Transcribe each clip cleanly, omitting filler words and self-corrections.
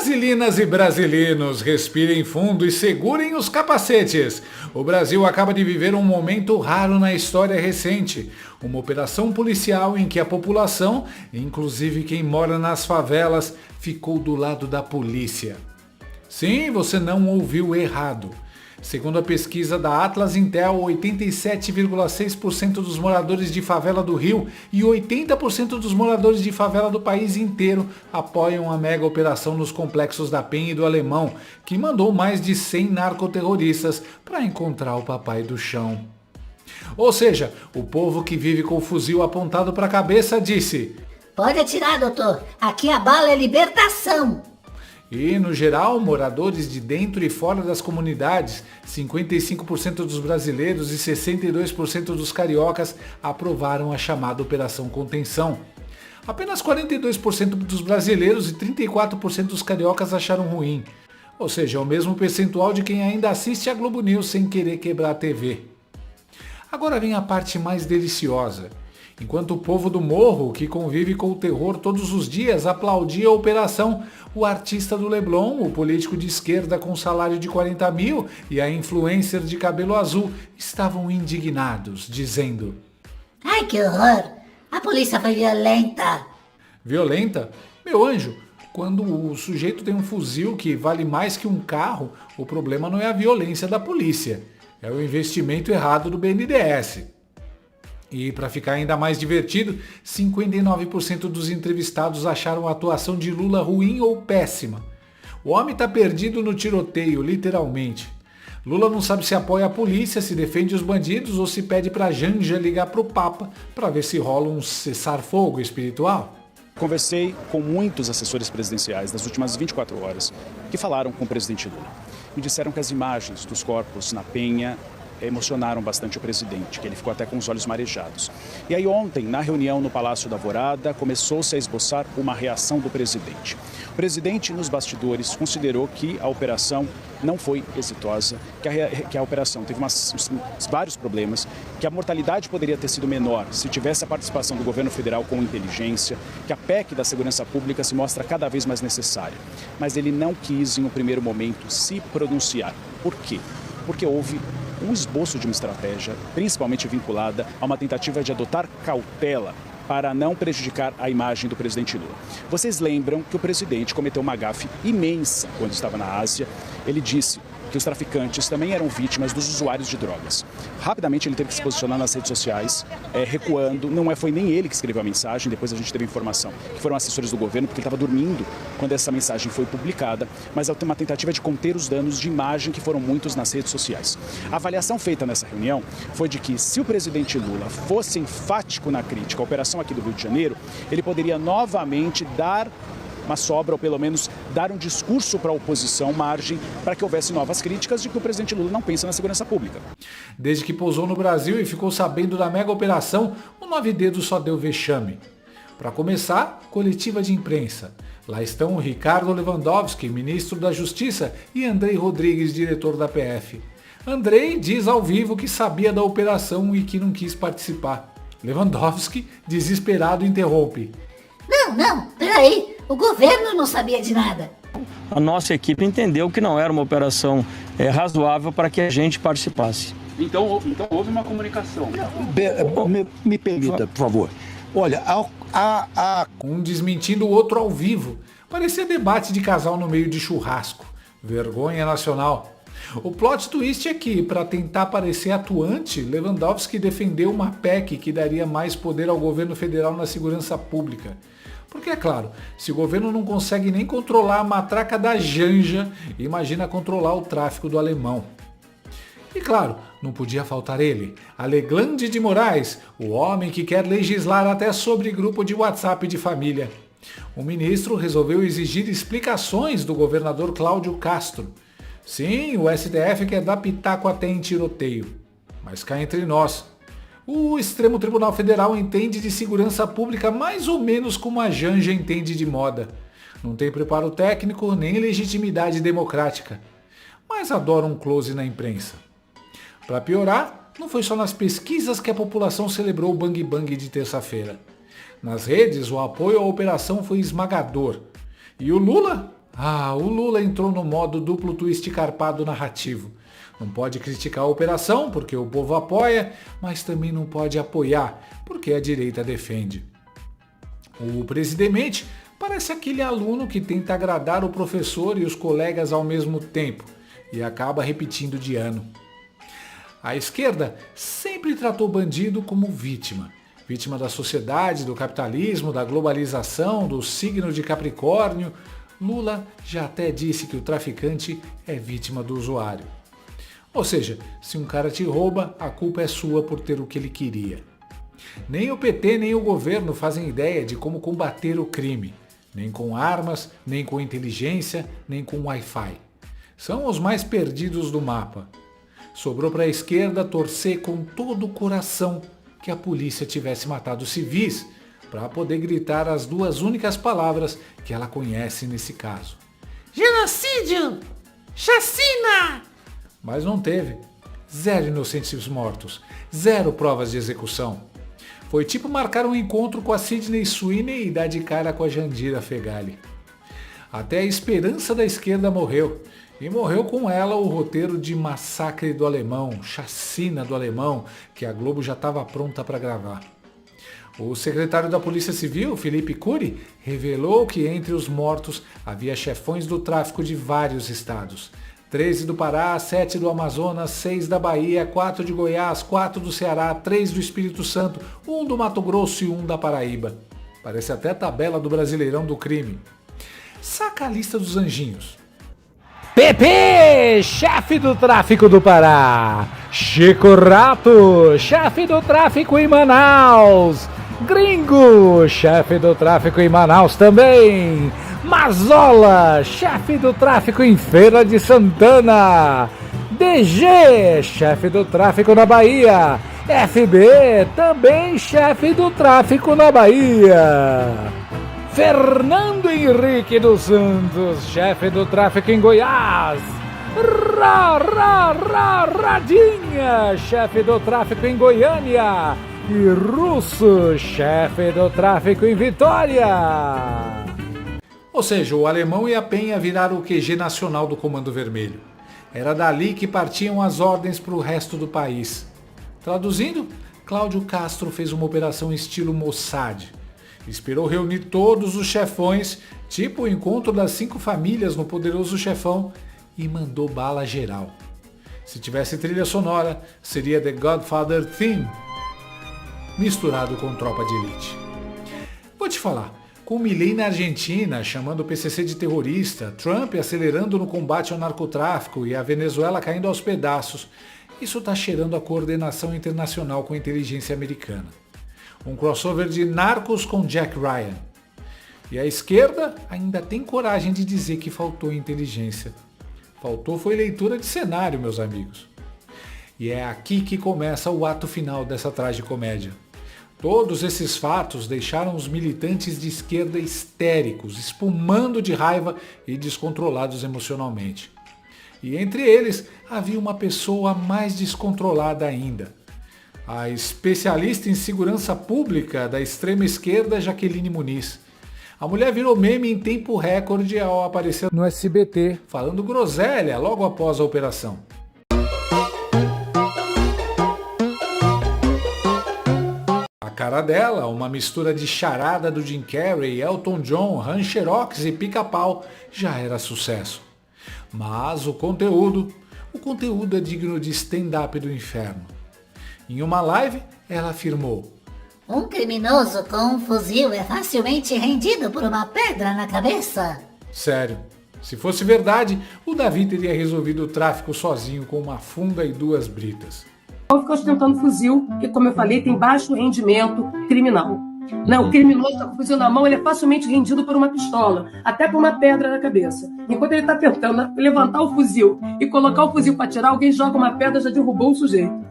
Brasilinas e brasileiros, respirem fundo e segurem os capacetes. O Brasil acaba de viver um momento raro na história recente. Uma operação policial em que a população, inclusive quem mora nas favelas, ficou do lado da polícia. Sim, você não ouviu errado. Segundo a pesquisa da Atlas Intel, 87,6% dos moradores de favela do Rio e 80% dos moradores de favela do país inteiro apoiam a mega operação nos complexos da Penha e do Alemão, que mandou mais de 100 narcoterroristas para encontrar o papai do chão. Ou seja, o povo que vive com o fuzil apontado para a cabeça disse: "Pode atirar, doutor. Aqui a bala é libertação." E, no geral, moradores de dentro e fora das comunidades, 55% dos brasileiros e 62% dos cariocas aprovaram a chamada Operação Contenção. Apenas 42% dos brasileiros e 34% dos cariocas acharam ruim. Ou seja, é o mesmo percentual de quem ainda assiste a Globo News sem querer quebrar a TV. Agora vem a parte mais deliciosa. Enquanto o povo do morro, que convive com o terror todos os dias, aplaudia a operação, o artista do Leblon, o político de esquerda com salário de 40 mil e a influencer de cabelo azul estavam indignados, dizendo: "Ai, que horror! A polícia foi violenta." Violenta? Meu anjo, quando o sujeito tem um fuzil que vale mais que um carro, o problema não é a violência da polícia, é o investimento errado do BNDES. E para ficar ainda mais divertido, 59% dos entrevistados acharam a atuação de Lula ruim ou péssima. O homem está perdido no tiroteio, literalmente. Lula não sabe se apoia a polícia, se defende os bandidos ou se pede para Janja ligar para o Papa para ver se rola um cessar-fogo espiritual. Conversei com muitos assessores presidenciais das últimas 24 horas que falaram com o presidente Lula. Me disseram que as imagens dos corpos na Penha emocionaram bastante o presidente, que ele ficou até com os olhos marejados. E aí ontem, na reunião no Palácio da Alvorada, começou-se a esboçar uma reação do presidente. O presidente, nos bastidores, considerou que a operação não foi exitosa, que a operação teve vários problemas, que a mortalidade poderia ter sido menor se tivesse a participação do governo federal com inteligência, que a PEC da segurança pública se mostra cada vez mais necessária. Mas ele não quis, em um primeiro momento, se pronunciar. Por quê? Porque houve um esboço de uma estratégia, principalmente vinculada a uma tentativa de adotar cautela para não prejudicar a imagem do presidente Lula. Vocês lembram que o presidente cometeu uma gafe imensa quando estava na Ásia. Ele disse que os traficantes também eram vítimas dos usuários de drogas. Rapidamente ele teve que se posicionar nas redes sociais, recuando. Não foi nem ele que escreveu a mensagem, depois a gente teve informação que foram assessores do governo, porque ele estava dormindo quando essa mensagem foi publicada, mas é uma tentativa de conter os danos de imagem que foram muitos nas redes sociais. A avaliação feita nessa reunião foi de que se o presidente Lula fosse enfático na crítica à operação aqui do Rio de Janeiro, ele poderia novamente dar uma sobra, ou pelo menos dar um discurso para a oposição, margem para que houvesse novas críticas de que o presidente Lula não pensa na segurança pública. Desde que pousou no Brasil e ficou sabendo da mega operação, o 9 Dedos só deu vexame. Para começar, coletiva de imprensa. Lá estão o Ricardo Lewandowski, ministro da Justiça, e Andrei Rodrigues, diretor da PF. Andrei diz ao vivo que sabia da operação e que não quis participar. Lewandowski, desesperado, interrompe: Não, peraí. O governo não sabia de nada. A nossa equipe entendeu que não era uma operação razoável para que a gente participasse. Então houve uma comunicação. Me permita, por favor. Olha, um desmentindo o outro ao vivo. Parecia debate de casal no meio de churrasco. Vergonha nacional. O plot twist é que, para tentar parecer atuante, Lewandowski defendeu uma PEC que daria mais poder ao governo federal na segurança pública. Porque, é claro, se o governo não consegue nem controlar a matraca da Janja, imagina controlar o tráfico do Alemão. E claro, não podia faltar ele, Aleglande de Moraes, o homem que quer legislar até sobre grupo de WhatsApp de família. O ministro resolveu exigir explicações do governador Cláudio Castro. Sim, o STF quer dar pitaco até em tiroteio. Mas cá entre nós, o Supremo Tribunal Federal entende de segurança pública mais ou menos como a Janja entende de moda. Não tem preparo técnico nem legitimidade democrática. Mas adora um close na imprensa. Para piorar, não foi só nas pesquisas que a população celebrou o Bang Bang de terça-feira. Nas redes, o apoio à operação foi esmagador. E o Lula O Lula entrou no modo duplo twist carpado narrativo. Não pode criticar a operação, porque o povo apoia, mas também não pode apoiar, porque a direita defende. O presidente parece aquele aluno que tenta agradar o professor e os colegas ao mesmo tempo e acaba repetindo de ano. A esquerda sempre tratou o bandido como vítima. Vítima da sociedade, do capitalismo, da globalização, do signo de Capricórnio. Lula já até disse que o traficante é vítima do usuário. Ou seja, se um cara te rouba, a culpa é sua por ter o que ele queria. Nem o PT nem o governo fazem ideia de como combater o crime. Nem com armas, nem com inteligência, nem com Wi-Fi. São os mais perdidos do mapa. Sobrou para a esquerda torcer com todo o coração que a polícia tivesse matado civis, para poder gritar as duas únicas palavras que ela conhece nesse caso. Genocídio! Chacina! Mas não teve. 0 inocentes mortos. 0 provas de execução. Foi tipo marcar um encontro com a Sidney Sweeney e dar de cara com a Jandira Fegali. Até a esperança da esquerda morreu. E morreu com ela o roteiro de Massacre do Alemão, Chacina do Alemão, que a Globo já estava pronta para gravar. O secretário da Polícia Civil, Felipe Cury, revelou que entre os mortos havia chefões do tráfico de vários estados. 13 do Pará, 7 do Amazonas, 6 da Bahia, 4 de Goiás, 4 do Ceará, 3 do Espírito Santo, 1 do Mato Grosso e 1 da Paraíba. Parece até a tabela do Brasileirão do crime. Saca a lista dos anjinhos. PP, chefe do tráfico do Pará. Chico Rato, chefe do tráfico em Manaus. Gringo, chefe do tráfico em Manaus também. Mazola, chefe do tráfico em Feira de Santana. DG, chefe do tráfico na Bahia. FB, também chefe do tráfico na Bahia. Fernando Henrique dos Santos, chefe do tráfico em Goiás. Radinha, chefe do tráfico em Goiânia. E Russo, chefe do tráfico em Vitória. Ou seja, o Alemão e a Penha viraram o QG nacional do Comando Vermelho. Era dali que partiam as ordens para o resto do país. Traduzindo, Cláudio Castro fez uma operação estilo Mossad. Esperou reunir todos os chefões, tipo o encontro das 5 famílias no Poderoso Chefão, e mandou bala geral. Se tivesse trilha sonora, seria The Godfather Theme, misturado com Tropa de Elite. Vou te falar, com Milei na Argentina chamando o PCC de terrorista, Trump acelerando no combate ao narcotráfico e a Venezuela caindo aos pedaços, isso está cheirando a coordenação internacional com a inteligência americana. Um crossover de Narcos com Jack Ryan. E a esquerda ainda tem coragem de dizer que faltou inteligência. Faltou foi leitura de cenário, meus amigos. E é aqui que começa o ato final dessa tragicomédia. Todos esses fatos deixaram os militantes de esquerda histéricos, espumando de raiva e descontrolados emocionalmente. E entre eles havia uma pessoa mais descontrolada ainda. A especialista em segurança pública da extrema esquerda, Jaqueline Muniz. A mulher virou meme em tempo recorde ao aparecer no SBT, falando groselha logo após a operação. A cara dela, uma mistura de charada do Jim Carrey, Elton John, Rancherox e Pica-Pau, já era sucesso. Mas o conteúdo é digno de stand-up do inferno. Em uma live, ela afirmou: Um criminoso com um fuzil é facilmente rendido por uma pedra na cabeça. Sério, se fosse verdade, o Davi teria resolvido o tráfico sozinho com uma funda e 2 britas. Fica ostentando fuzil, que, como eu falei, tem baixo rendimento criminal. Não, o criminoso está com o fuzil na mão, ele é facilmente rendido por uma pistola, até por uma pedra na cabeça. Enquanto ele está tentando levantar o fuzil e colocar o fuzil para atirar, alguém joga uma pedra e já derrubou o sujeito.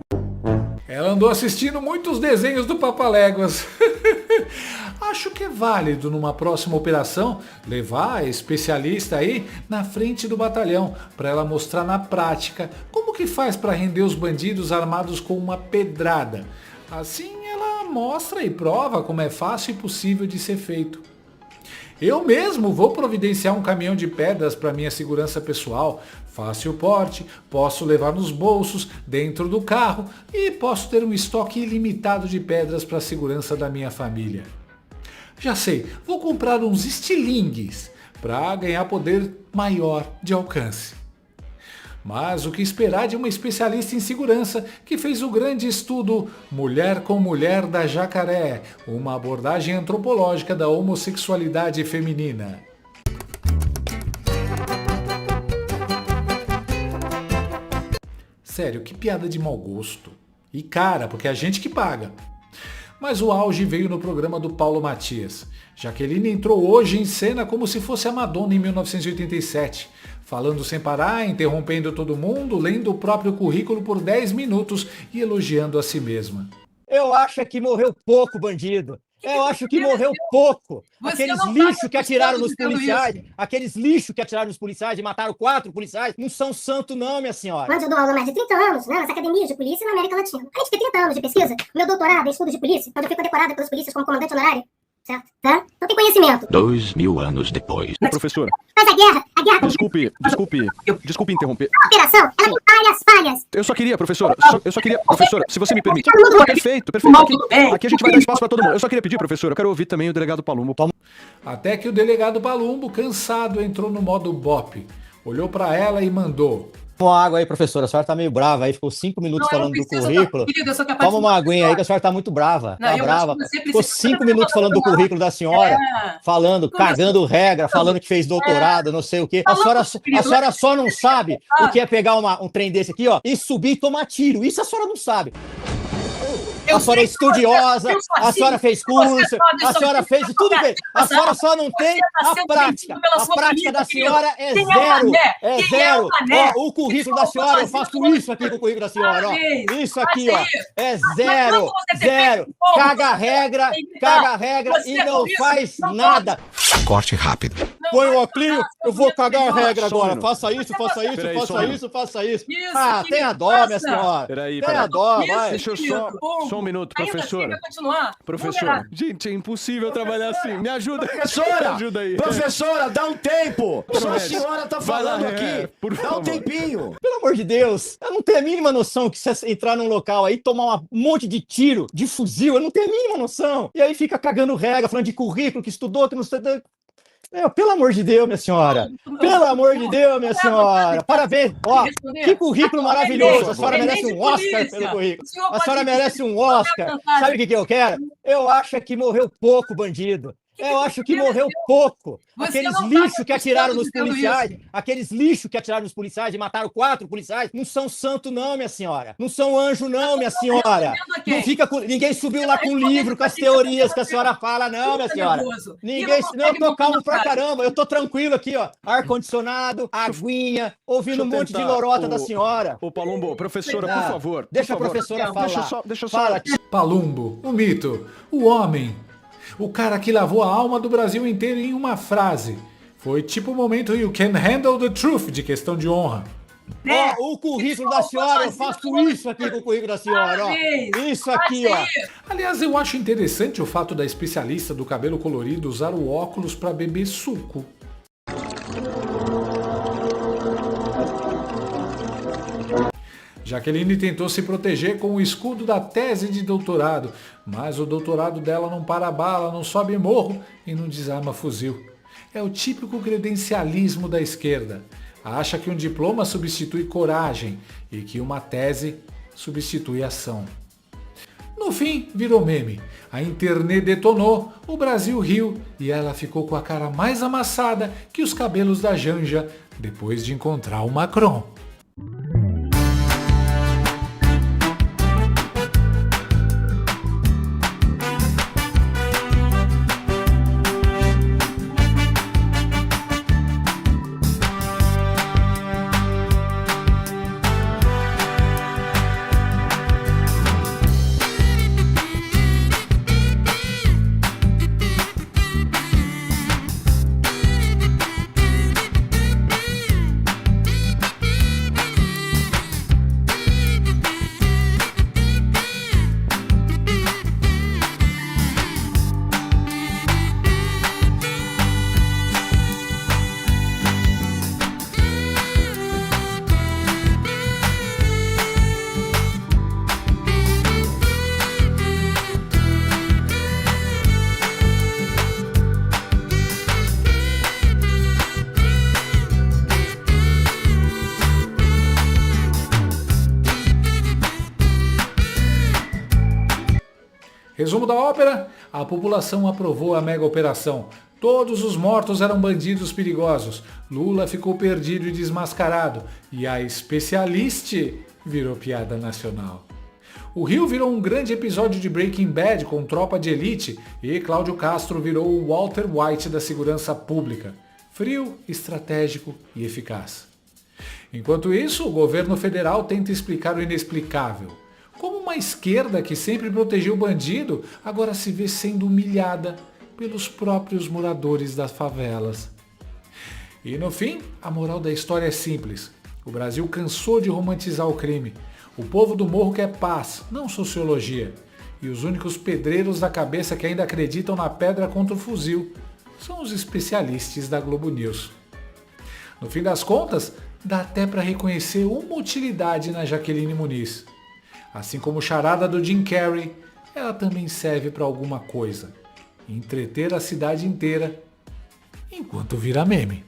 Ela andou assistindo muitos desenhos do Papaléguas. Acho que é válido numa próxima operação levar a especialista aí na frente do batalhão para ela mostrar na prática como que faz para render os bandidos armados com uma pedrada. Assim ela mostra e prova como é fácil e possível de ser feito. Eu mesmo vou providenciar um caminhão de pedras para minha segurança pessoal. Fácil porte, posso levar nos bolsos, dentro do carro e posso ter um estoque ilimitado de pedras para a segurança da minha família. Já sei, vou comprar uns estilingues para ganhar poder maior de alcance. Mas o que esperar de uma especialista em segurança que fez o grande estudo Mulher com Mulher da Jacaré, uma abordagem antropológica da homossexualidade feminina. Sério, que piada de mau gosto. E cara, porque é a gente que paga. Mas o auge veio no programa do Paulo Matias. Jaqueline entrou hoje em cena como se fosse a Madonna em 1987, falando sem parar, interrompendo todo mundo, lendo o próprio currículo por 10 minutos e elogiando a si mesma. Eu acho que morreu pouco bandido. Eu acho que morreu pouco. Aqueles lixos que atiraram nos policiais, aqueles lixos que atiraram nos policiais e mataram 4 policiais, não são santo não, minha senhora. Quando eu dou aula há mais de 30 anos, né, nas academias de polícia na América Latina. A gente tem 30 anos de pesquisa. Meu doutorado em estudos de polícia, quando eu fui condecorada pelos polícias como comandante honorário. Certo? Tá? Então tem conhecimento. 2000 anos depois. Professora. Mas a guerra... Desculpe interromper. A operação, ela tem várias falhas. Eu só queria, professora, se você me permite. Perfeito. Aqui a gente vai dar espaço para todo mundo. Eu só queria pedir, professora, eu quero ouvir também o delegado Palumbo. Até que o delegado Palumbo, cansado, entrou no modo bop. Olhou para ela e mandou: Toma uma água aí, professora. A senhora tá meio brava aí, ficou 5 minutos falando do currículo. Toma uma aguinha aí que a senhora tá muito brava. Tá brava. Ficou 5 minutos falando do currículo da senhora, falando, cagando regra, falando que fez doutorado, não sei o quê. A senhora só não sabe o que é pegar um trem desse aqui, ó, e subir e tomar tiro. Isso a senhora não sabe. A senhora é estudiosa, a senhora fez curso, a senhora fez tudo bem. A senhora só não tem a prática. A prática da senhora é zero. É zero. Ó, o currículo da senhora, eu faço isso aqui com o currículo da senhora. Ó. Isso aqui, ó. É zero. Zero. Caga regra e não faz nada. Corte rápido. Põe o óculos, eu vou cagar a regra agora. Faça isso. Ah, tenha dó, minha senhora. Tenha dó, vai. Deixa eu só um minuto, professora. Professora, gente, é impossível trabalhar assim. Me ajuda. Professora, me ajuda aí. Professora, dá um tempo. Só a senhora tá falando aqui. Dá um tempinho. Pelo amor de Deus, eu não tenho a mínima noção que se entrar num local aí, tomar um monte de tiro, de fuzil, eu não tenho a mínima noção. E aí fica cagando regra, falando de currículo, que estudou, que não estudou. Pelo amor de Deus, minha senhora. Pelo amor de Deus, minha senhora. Parabéns. Ó, que currículo maravilhoso. A senhora merece um Oscar pelo currículo. A senhora merece um Oscar. Sabe o que eu quero? Eu acho que morreu pouco bandido. Eu acho que morreu pouco. Aqueles lixos que atiraram nos policiais, e mataram 4 policiais, não são santo não, minha senhora. Não são anjo não, minha senhora. Não fica ninguém subiu lá com o livro, com as teorias que a senhora fala, não, minha senhora. Não, eu tô calmo pra caramba. Eu tô tranquilo aqui, ó. Ar-condicionado, aguinha, ouvindo um monte de lorota da senhora. Ô, Palumbo, professora, por favor. Deixa a professora falar. Deixa só. Palumbo, o mito, o homem. O cara que lavou a alma do Brasil inteiro em uma frase. Foi tipo o momento You Can Handle the Truth, de questão de honra. Ó, o currículo da senhora, eu faço isso aqui com o currículo da senhora, ó. Isso aqui, ó. Aliás, eu acho interessante o fato da especialista do cabelo colorido usar o óculos para beber suco. Jaqueline tentou se proteger com o escudo da tese de doutorado, mas o doutorado dela não para bala, não sobe morro e não desarma fuzil. É o típico credencialismo da esquerda. Acha que um diploma substitui coragem e que uma tese substitui ação. No fim, virou meme. A internet detonou, o Brasil riu e ela ficou com a cara mais amassada que os cabelos da Janja depois de encontrar o Macron. Resumo da ópera: a população aprovou a mega operação. Todos os mortos eram bandidos perigosos. Lula ficou perdido e desmascarado. E a especialista virou piada nacional. O Rio virou um grande episódio de Breaking Bad com tropa de elite e Cláudio Castro virou o Walter White da segurança pública. Frio, estratégico e eficaz. Enquanto isso, o governo federal tenta explicar o inexplicável. Como uma esquerda que sempre protegeu o bandido, agora se vê sendo humilhada pelos próprios moradores das favelas. E no fim, a moral da história é simples. O Brasil cansou de romantizar o crime. O povo do morro quer paz, não sociologia. E os únicos pedreiros da cabeça que ainda acreditam na pedra contra o fuzil são os especialistas da Globo News. No fim das contas, dá até para reconhecer uma utilidade na Jaqueline Muniz. Assim como o charada do Jim Carrey, ela também serve para alguma coisa. Entreter a cidade inteira enquanto vira meme.